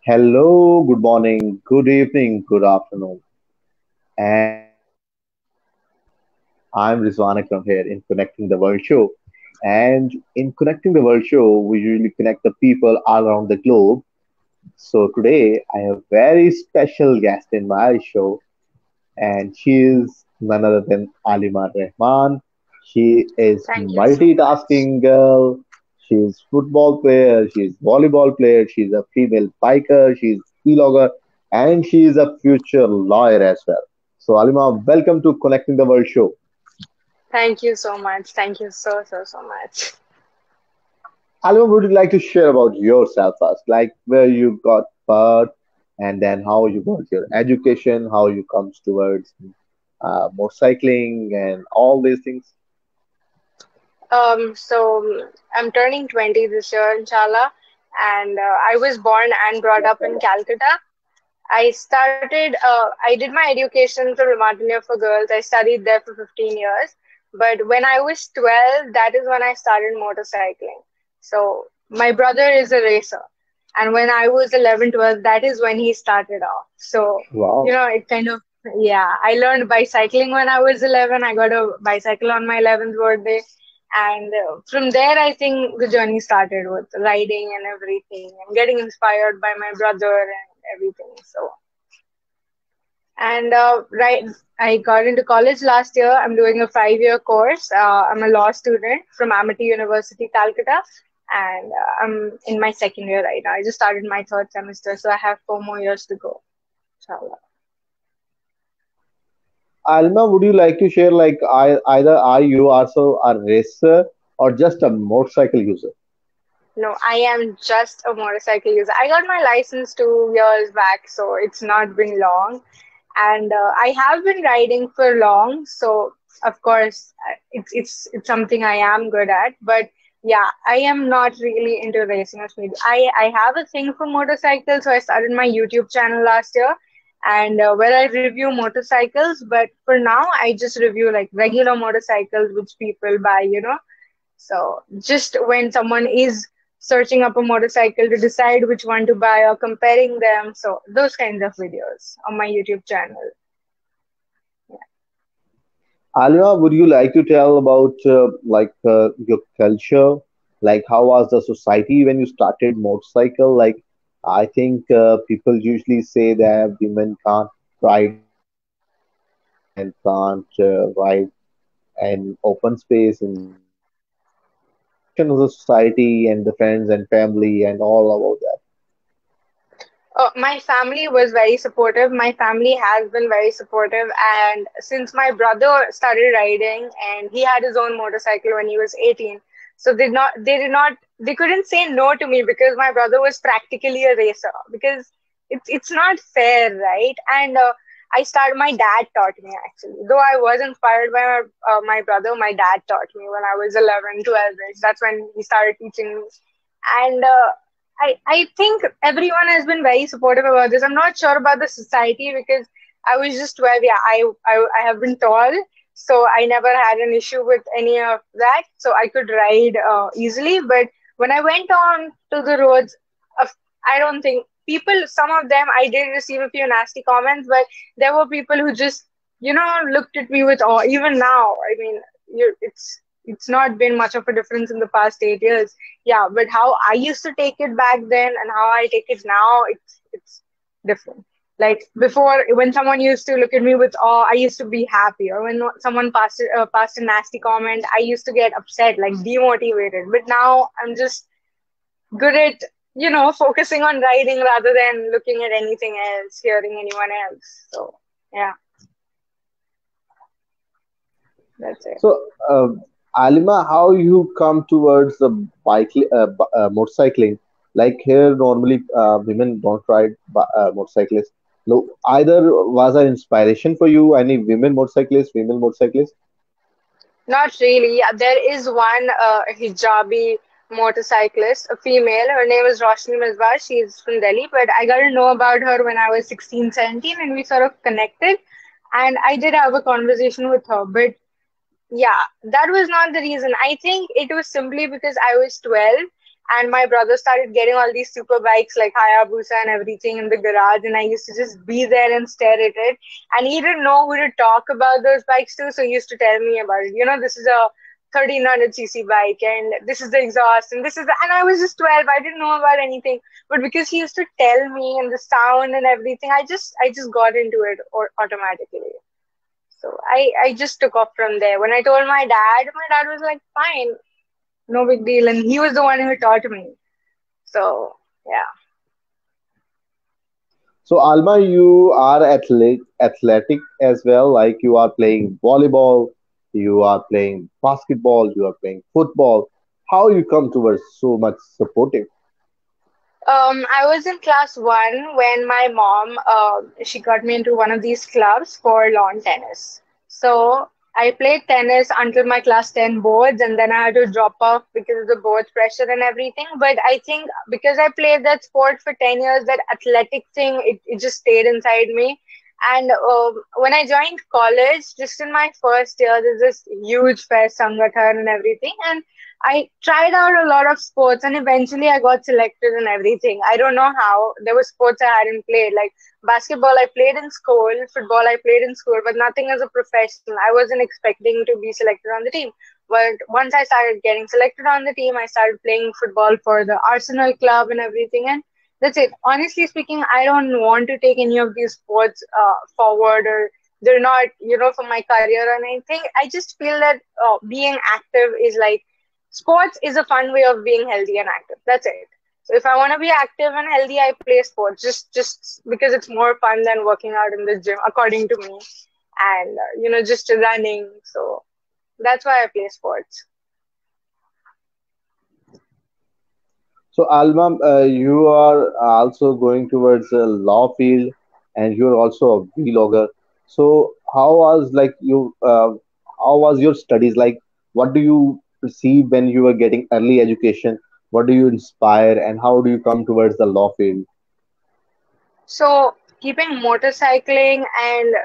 Hello, good morning, good evening, good afternoon, and I'm Rizwan Akram here in Connecting the World Show. And in Connecting the World Show, we usually connect the people all around the globe. So today, I have a very special guest in my show, and she is none other than Alima Rahman. She is Thank you so much. multitasking girl. She's football player. She's volleyball player. She's a female biker. She's vlogger, and she is a future lawyer as well. So Alima, welcome to Connecting the World show. Thank you so much. Thank you so much. Alima, would you like to share about yourself first, like where you got birth, and then how you got your education, how you comes towards motorcycling, and all these things? I'm turning 20 this year, inshallah, and I was born and brought up in Calcutta. I did my education from Lamardinier for girls. I studied there for 15 years. But when I was 12, that is when I started motorcycling. So my brother is a racer. And when I was 11, 12, that is when he started off. So, Wow. it kind of, yeah, I learned bicycling when I was 11. I got a bicycle on my 11th birthday. And from there, I think the journey started with riding and everything and getting inspired by my brother and everything. So, and right, I got into college last year. I'm doing a 5-year course. I'm a law student from Amity University, Calcutta, and I'm in my second year right now. I just started my third semester, so I have 4 more years to go. Inshallah. Alma, would you like to share like either are you also a racer or just a motorcycle user? No, I am just a motorcycle user. I got my license 2 years back, so it's not been long. And I have been riding for long, so of course it's something I am good at. But yeah, I am not really into racing or speed. I have a thing for motorcycles, so I started my YouTube channel last year, and where I review motorcycles. But for now, I just review like regular motorcycles which people buy. So just when someone is searching up a motorcycle to decide which one to buy or comparing them, so those kinds of videos on my YouTube channel. Alma, would you like to tell about your culture? Like how was the society when you started motorcycle? Like I think people usually say that women can't ride motorcycle, women can't ride in open space in roads. So what's the reaction of the society and the friends and family and all about that? My family was very supportive. My family has been very supportive, and since my brother started riding and he had his own motorcycle when he was 18, so they couldn't say no to me because my brother was practically a racer. Because it's not fair, right? And my dad taught me actually. Though I was inspired by my brother, my dad taught me when I was 11, 12 age. That's when he started teaching me, and I think everyone has been very supportive about this. I'm not sure about the society because I was just 12. Yeah, I have been tall, so I never had an issue with any of that. So I could ride easily. But when I went on to the roads, of, I don't think some of them, I did receive a few nasty comments, but there were people who just, looked at me with awe. Even now, I mean, it's not been much of a difference in the past 8 years. Yeah, but how I used to take it back then and how I take it now, it's different. Like before, when someone used to look at me with awe, I used to be happy. Or when someone passed a nasty comment, I used to get upset, like demotivated. But now I'm just good at focusing on writing rather than looking at anything else, hearing anyone else. So yeah, that's it. So, Alima, how you come towards the motorcycling? Like here, normally women don't ride motorcyclists. No, either was an inspiration for you, any women motorcyclists, female motorcyclists? Not really. Yeah, there is one hijabi motorcyclist, a female. Her name is Roshni Misbah. She's from Delhi, but I got to know about her when I was 16, 17, and we sort of connected. And I did have a conversation with her, but yeah, that was not the reason. I think it was simply because I was 12 And my brother started getting all these super bikes like Hayabusa and everything in the garage, and I used to just be there and stare at it. And he didn't know who to talk about those bikes to, so he used to tell me about it. This is a 1300cc bike, and this is the exhaust, and this is and I was just 12. I didn't know about anything, but because he used to tell me and the sound and everything, I just got into it or automatically. So I just took off from there. When I told my dad was like, fine, no big deal. And he was the one who taught me. So, yeah. So Alma, you are athletic as well. Like you are playing volleyball, you are playing basketball, you are playing football. How you come towards so much supportive? I was in class one when my mom, she got me into one of these clubs for lawn tennis. So I played tennis until my class 10 boards, and then I had to drop off because of the board pressure and everything. But I think because I played that sport for 10 years, that athletic thing, it just stayed inside me. And when I joined college, just in my first year, there's this huge fest, Sangathan and everything. And I tried out a lot of sports and eventually I got selected in everything. I don't know how. There were sports I hadn't played. Like basketball, I played in school, football, I played in school, but nothing as a professional. I wasn't expecting to be selected on the team. But once I started getting selected on the team, I started playing football for the Arsenal club and everything. And that's it. Honestly speaking, I don't want to take any of these sports forward, or they're not, for my career or anything. I just feel that being active is like sports is a fun way of being healthy and active. That's it. So if I want to be active and healthy, I play sports just because it's more fun than working out in the gym, according to me. And just running. So that's why I play sports. So Alma, you are also going towards a law field, and you're also a vlogger. So how was like how was your studies like? What do you perceive when you were getting early education? What do you inspire, and how do you come towards the law field? So keeping motorcycling and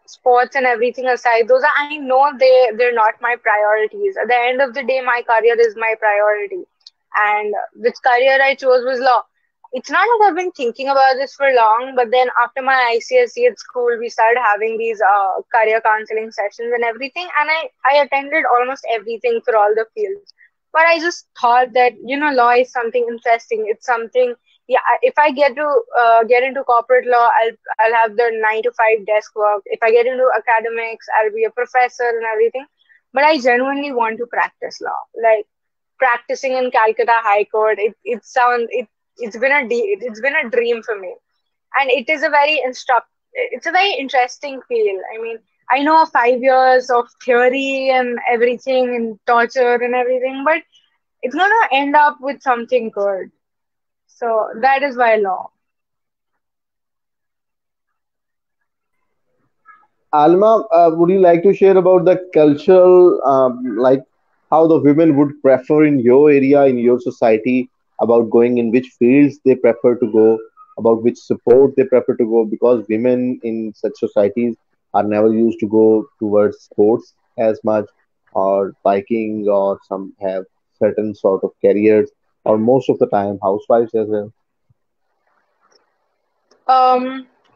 sports and everything aside, those are, I know they're not my priorities. At the end of the day, my career is my priority, and which career I chose was law. It's not that I've been thinking about this for long, but then after my ICSE at school, we started having these career counseling sessions and everything, and I attended almost everything for all the fields. But I just thought that law is something interesting. It's something, yeah. If I get into corporate law, I'll have the 9 to 5 desk work. If I get into academics, I'll be a professor and everything. But I genuinely want to practice law. Like practicing in Calcutta High Court, it's been a dream for me, and it's a very interesting field. I mean, I know 5 years of theory and everything and torture and everything, but it's gonna end up with something good. So that is why law. Alma, would you like to share about the cultural, like how the women would prefer in your area, in your society, about going in which fields they prefer to go, about which support they prefer to go, because women in such societies are never used to go towards sports as much, or biking, or some have certain sort of careers, or most of the time housewives as well.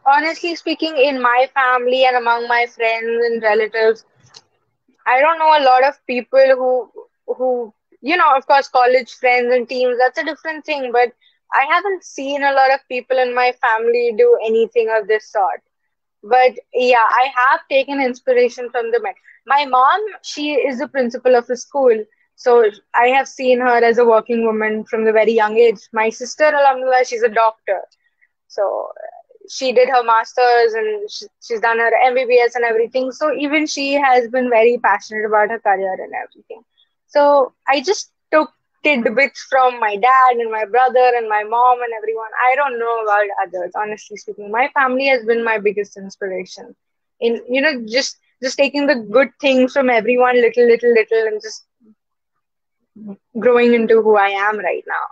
Honestly speaking, in my family and among my friends and relatives, I don't know a lot of people who of course, college friends and teams. That's a different thing, but I haven't seen a lot of people in my family do anything of this sort. But yeah, I have taken inspiration from the men. My mom, she is the principal of a school, so I have seen her as a working woman from the very young age. My sister, alhamdulillah, she's a doctor. So she did her masters and she's done her MBBS and everything. So even she has been very passionate about her career and everything. So I just took tidbits from my dad and my brother and my mom and everyone. I don't know about others, honestly speaking. My family has been my biggest inspiration in just taking the good things from everyone, little, little, little, and just growing into who I am right now.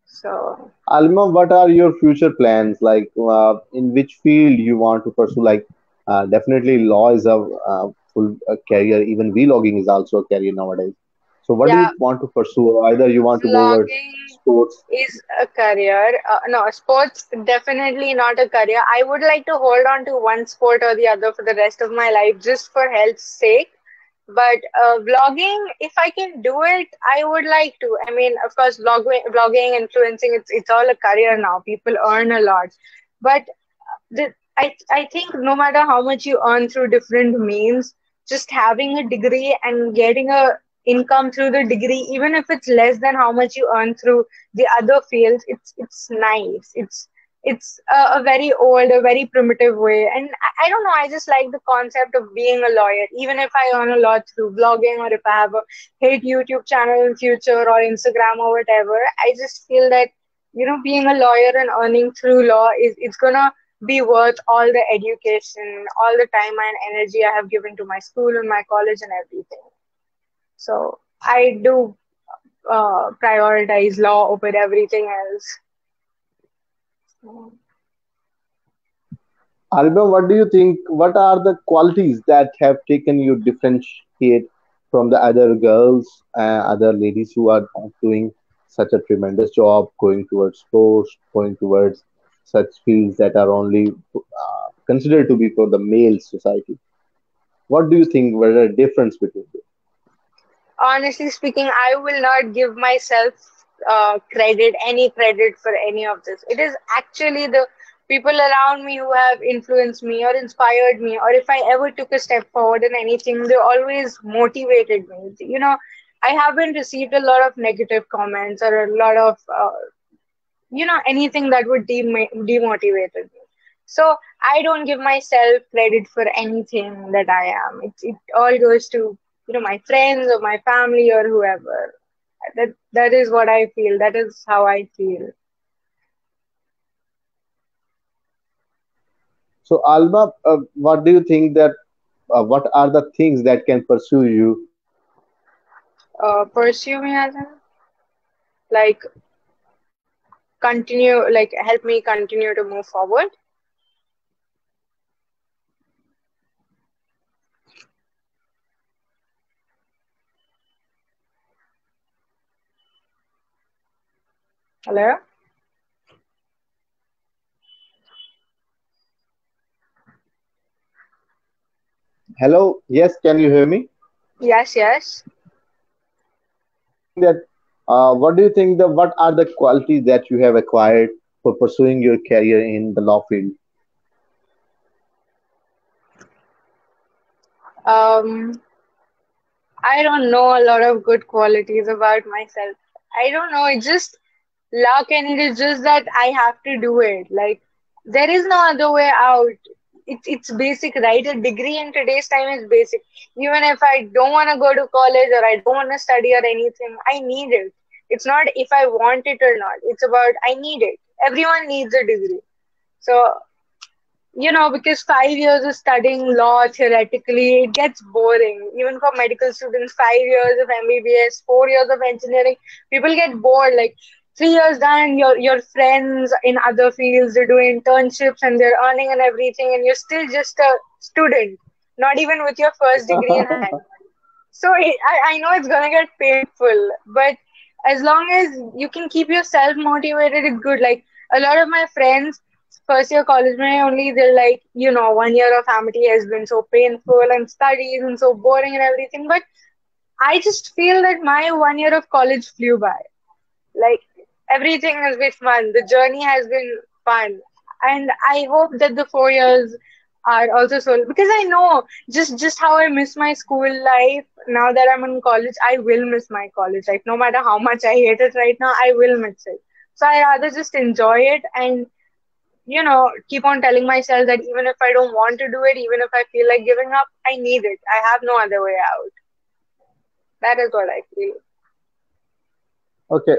So Alma, what are your future plans? Like, in which field you want to pursue? Like, definitely law is a full career. Even vlogging is also a career nowadays. So what do Yeah, you want to pursue? Either you want to go towards vlogging sports. is a career. No, sports definitely not a career. I would like to hold on to one sport or the other for the rest of my life just for health's sake. But vlogging, if I can do it, I would like to. I mean, of course, vlogging, influencing, it's all a career now. People earn a lot. But I think no matter how much you earn through different means, just having a degree and getting a income through the degree, even if it's less than how much you earn through the other fields, it's nice. It's a very old, a very primitive way, and I don't know. I just like the concept of being a lawyer, even if I earn a lot through vlogging or if I have a hate YouTube channel in future or Instagram or whatever. I just feel that being a lawyer and earning through law is it's gonna be worth all the education, all the time and energy I have given to my school and my college and everything. So I do prioritize law over everything else. Album, what do you think? What are the qualities that have taken you differentiate from the other girls, other ladies who are not doing such a tremendous job, going towards sports, going towards such fields that are only considered to be for the male society? What do you think were the difference between them? Honestly speaking, I will not give myself any credit for any of this. It is actually the people around me who have influenced me or inspired me, or if I ever took a step forward in anything, they always motivated me. I haven't received a lot of negative comments or a lot of anything that would demotivate me. So I don't give myself credit for anything that I am. It all goes to my friends or my family or whoever. That is what I feel. That is how I feel. So, Alba, what do you think that what are the things that can pursue you? Pursue me as in like continue, like help me continue to move forward. Hello. Hello, yes, can you hear me? Yes, yes. I was saying that what do you think what are the qualities that you have acquired for pursuing your career in the law field? Um, I don't know a lot of good qualities about myself. I don't know. It's just luck, and it is just that I have to do it. Like there is no other way out. It's basic, right? A degree in today's time is basic. Even if I don't want to go to college or I don't want to study or anything, I need it. It's not if I want it or not. It's about I need it. Everyone needs a degree. So because 5 years of studying law theoretically, it gets boring. Even for medical students, 5 years of MBBS, 4 years of engineering, people get bored. Like 3 years done, your friends in other fields, they're doing internships and they're earning and everything, and you're still just a student, not even with your first degree in hand. So I know it's gonna get painful, but as long as you can keep yourself motivated, it's good. Like a lot of my friends, first year college mein only, they're like, 1 year of Amity has been so painful and studies and so boring and everything. But I just feel that my 1 year of college flew by. Like everything has been fun. The journey has been fun. And I hope that the 4 years are also so because I know just how I miss my school life now that I'm in college, I will miss my college life. No matter how much I hate it right now, I will miss it. So I rather just enjoy it and keep on telling myself that even if I don't want to do it, even if I feel like giving up, I need it. I have no other way out. That is what I feel. Okay,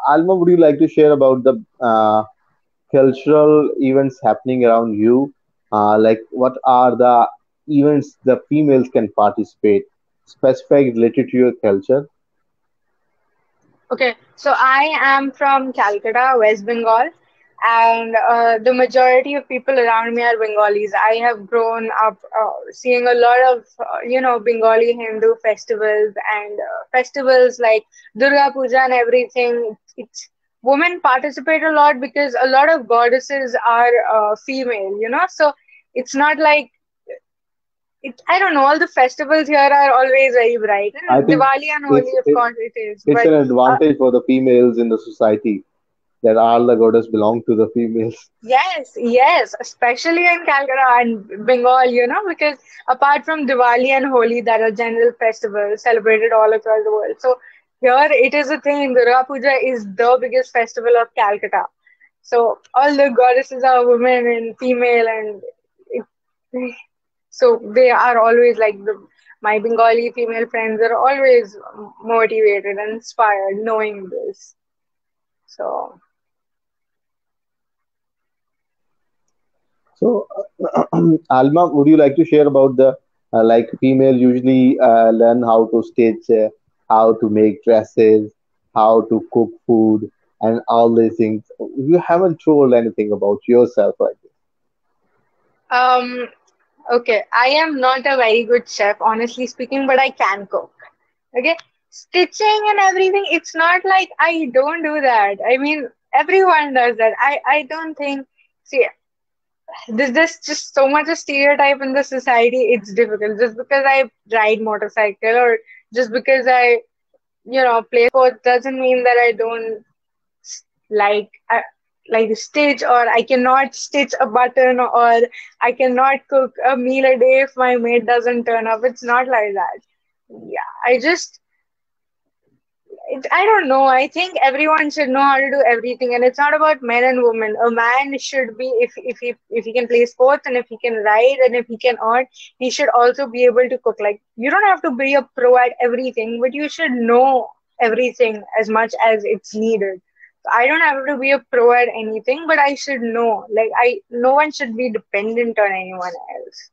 Alma, would you like to share about the cultural events happening around you? Like, what are the events the females can participate, specific related to your culture? Okay, so I am from Calcutta, West Bengal, and the majority of people around me are Bengalis. I have grown up seeing a lot of Bengali Hindu festivals and festivals like Durga Puja and everything. It's women participate a lot because a lot of goddesses are female, so it's not like I don't know. All the festivals here are always very bright. I And think Diwali and it's Holi, of it, course, it is. it's But an uh, advantage for the females in the society that all the goddess belong to the females. yes, yes, especially in Calcutta and Bengal, because apart from Diwali and Holi, that are general festivals celebrated all across the world. So here it is a thing. Durga Puja is the biggest festival of Calcutta. So all the goddesses are women and female, and it, so they are always like my Bengali female friends are always motivated and inspired knowing this. So So, Alma, would you like to share about the like female usually learn how to stitch, how to make dresses, how to cook food, and all these things? You haven't told anything about yourself, right? um okay, I am not a very good chef, honestly speaking, but I can cook. Okay, stitching and everything, it's not like I don't do that. I mean, everyone does that. I don't think. See, there's just so much a stereotype in the society. It's difficult just because I ride motorcycle or just because I play sports doesn't mean that I don't like like stitch or I cannot stitch a button or I cannot cook a meal a day if my mate doesn't turn up. It's not like that. Yeah, I don't know. I think everyone should know how to do everything, and it's not about men and women. A man should be if he can play sports and if he can ride and if he can earn, he should also be able to cook. Like you don't have to be a pro at everything, but you should know everything as much as it's needed. So I don't have to be a pro at anything, but I should know. Like no one should be dependent on anyone else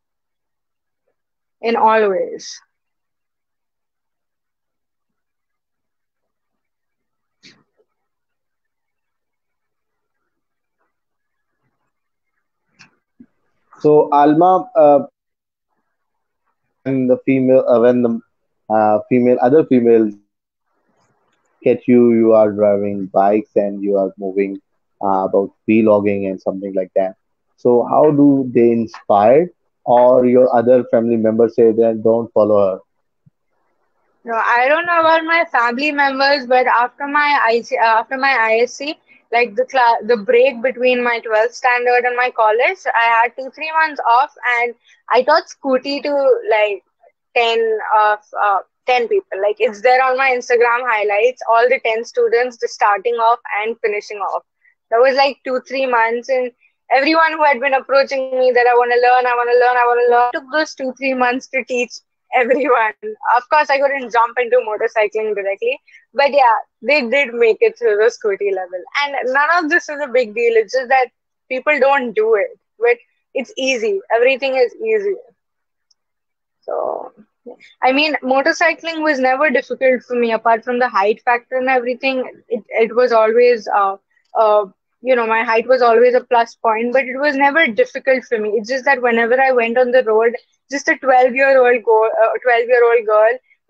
in all ways. So, Alma, when the female other females look at you, you are driving bikes and you are moving about vlogging and something like that. So, how do they inspire, or your other family members say that don't follow her? No, I don't know about my family members, but after my ISC, like the break between my 12th standard and my college, I had 2 3 months off, and I taught Scooty to like 10 people. Like it's there on my Instagram highlights, all the 10 students, the starting off and finishing off. That was like 2 3 months, and everyone who had been approaching me that I want to learn, I want to learn, I want to learn. I took those 2 3 months to teach everyone. Of course, I couldn't jump into motorcycling directly, but yeah, they did make it through the scooty level. And none of this is a big deal. It's just that people don't do it, but it's easy. Everything is easy. So, I mean, motorcycling was never difficult for me, apart from the height factor and everything. It was always, uh, my height was always a plus point, but it was never difficult for me. It's just that whenever I went on the road, just a 12-year-old girl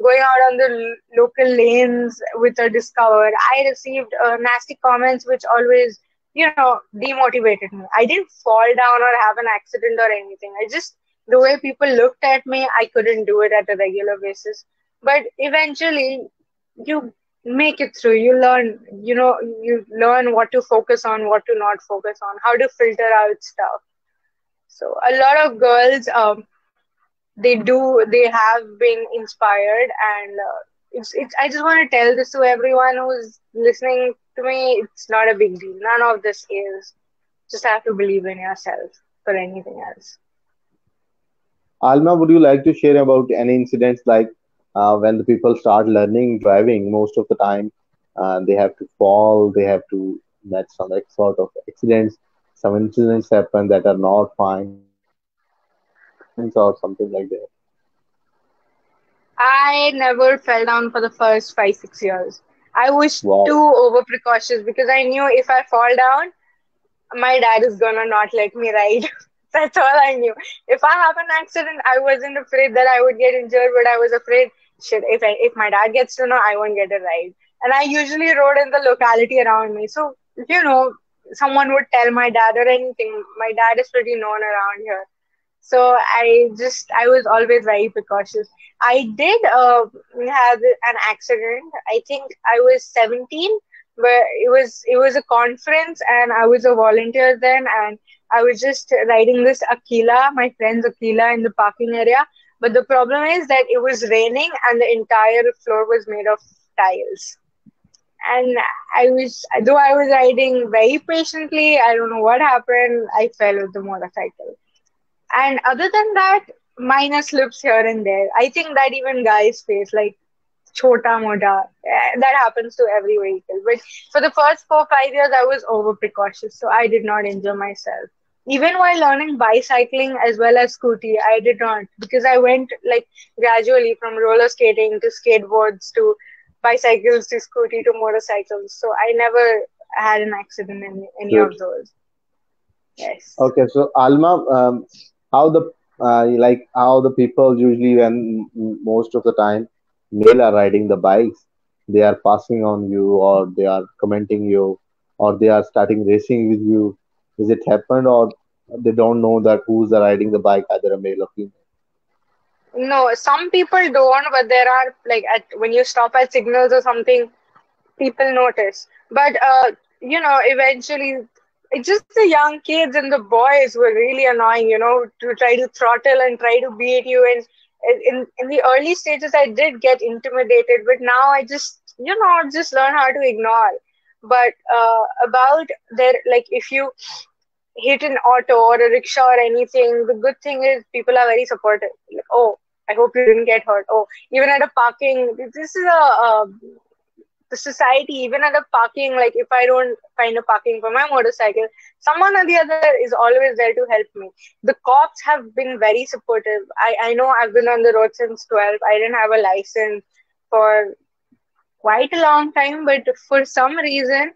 going out on the local lanes with a Discover, I received nasty comments which always, demotivated me. I didn't fall down or have an accident or anything. I just the way people looked at me, I couldn't do it at a regular basis. But eventually, you make it through. You learn what to focus on, what to not focus on, how to filter out stuff. So a lot of girls, they have been inspired, and it's. I just want to tell this to everyone who's listening to me. It's not a big deal. None of this is. Just have to believe in yourself for anything else. Alma, would you like to share about any incidents like when the people start learning driving? Most of the time, they have to fall, they have to met some sort of accidents. Some incidents happen that are not fine. So, do you have any experience or something like that? I never fell down for the first 5 6 years. I was too Wow. over precautious because I knew if I fall down, my dad is gonna not let me ride. That's all I knew. If I have an accident, I wasn't afraid that I would get injured, but I was afraid, shit, if my dad gets to know, I won't get a ride. And I usually rode in the locality around me. So, someone would tell my dad or anything. My dad is pretty known around here. So I was always very precautious. I did have an accident. I think I was 17, where it was a conference and I was a volunteer then, and I was just riding this Aquila, my friend's Aquila, in the parking area. But the problem is that it was raining and the entire floor was made of tiles. And though I was riding very patiently, I don't know what happened. I fell with the motorcycle. And other than that, minor slips here and there. I think that even guys face like chota mota. That happens to every vehicle. But for the first 4 5 years, I was over precautious, so I did not injure myself. Even while learning bicycling as well as scooty, I did not, because I went like gradually from roller skating to skateboards to bicycles to scooty to motorcycles. So I never had an accident in any Good. of those. Yes. Okay, so Alma, how the how the people usually when most of the time male are riding the bikes, they are passing on you or they are commenting you or they are starting racing with you. Is it happened or they don't know that who's riding the bike, either a male or female? No, some people don't, but there are like when you stop at signals or something, people notice. But eventually, it's just the young kids and the boys were really annoying. To try to throttle and try to beat you. And in the early stages, I did get intimidated, but now I just learn how to ignore. But about there, like if you hit an auto or a rickshaw or anything, the good thing is people are very supportive. Like, oh, I hope you didn't get hurt. Oh, even at a parking, this is the society, even at a parking, like if I don't find a parking for my motorcycle, someone or the other is always there to help me. The cops have been very supportive. I know I've been on the road since 12. I didn't have a license for quite a long time, but for some reason,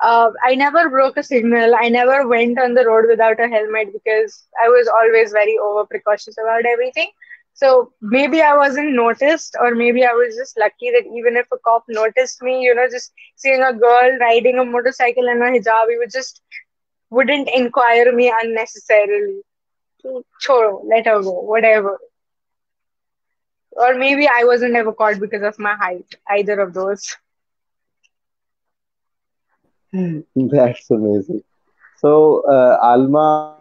I never broke a signal. I never went on the road without a helmet because I was always very over precautious about everything. So maybe I wasn't noticed, or maybe I was just lucky that even if a cop noticed me, just seeing a girl riding a motorcycle in a hijab, he wouldn't inquire me unnecessarily. Choro, let her go, whatever. Or maybe I wasn't ever caught because of my height, either of those. That's amazing. So, Alma,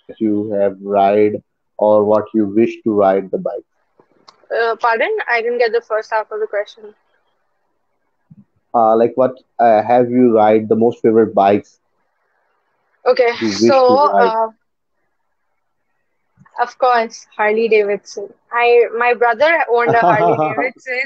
that you have ride or what you wish to ride the bike? Pardon? I didn't get the first half of the question. Like what have you ride the most favorite bikes Okay, you wish to so ride? of course, Harley Davidson. My brother owned a Harley Davidson,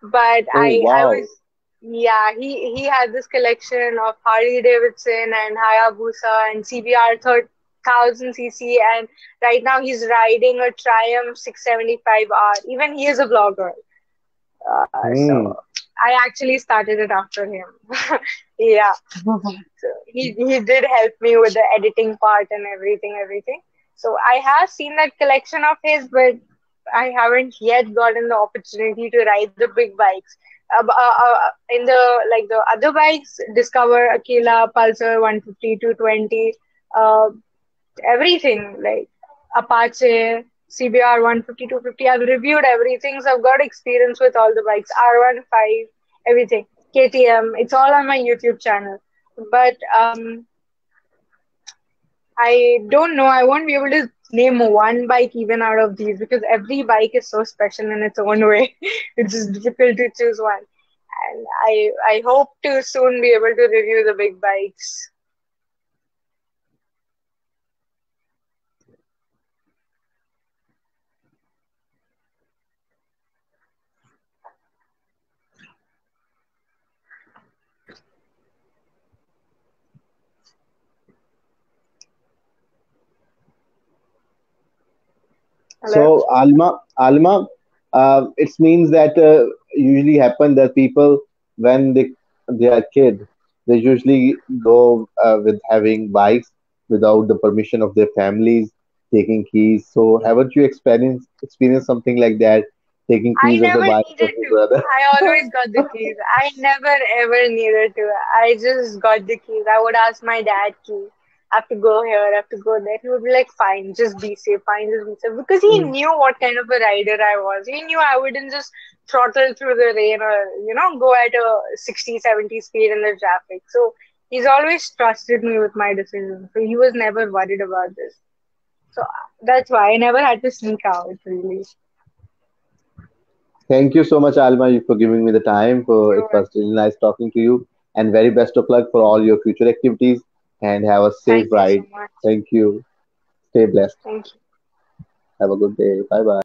but Oh I wow. was yeah, he had this collection of Harley Davidson and Hayabusa and CBR 1000 cc, and right now he's riding a Triumph 675R. Even he is a vlogger. So Hmm. I actually started it after him. Yeah. So he did help me with the editing part and everything. So I have seen that collection of his, but I haven't yet gotten the opportunity to ride the big bikes. In the other bikes, Discover, Aquila, Pulsar 150, 220, uh, everything like Apache, CBR 150, 250. I've reviewed everything, so I've got experience with all the bikes, R15, everything, KTM. It's all on my YouTube channel. But I don't know. I won't be able to name one bike even out of these because every bike is so special in its own way. It's just difficult to choose one. And I hope to soon be able to review the big bikes. Hello? So Alma, it means that usually happen that people when they are kid, They usually go with having bikes without the permission of their families, taking keys. So haven't you experienced something like that, taking I keys of the never bike of needed your to. brother? I always got the keys. I never ever needed to. I just got the keys. I would ask my dad key. I have to go here, I have to go there. He would be like, fine, just be safe, fine, just be safe. Because he knew what kind of a rider I was. He knew I wouldn't just throttle through the rain or, go at a 60, 70 speed in the traffic. So he's always trusted me with my decisions. So he was never worried about this. So that's why I never had to sneak out, really. Thank you so much, Alma, for giving me the time. For it You're was really nice talking to you, and very best of luck for all your future activities. And have a safe Thank you so ride. much. Thank you. Stay blessed. Thank you. Have a good day. Bye bye.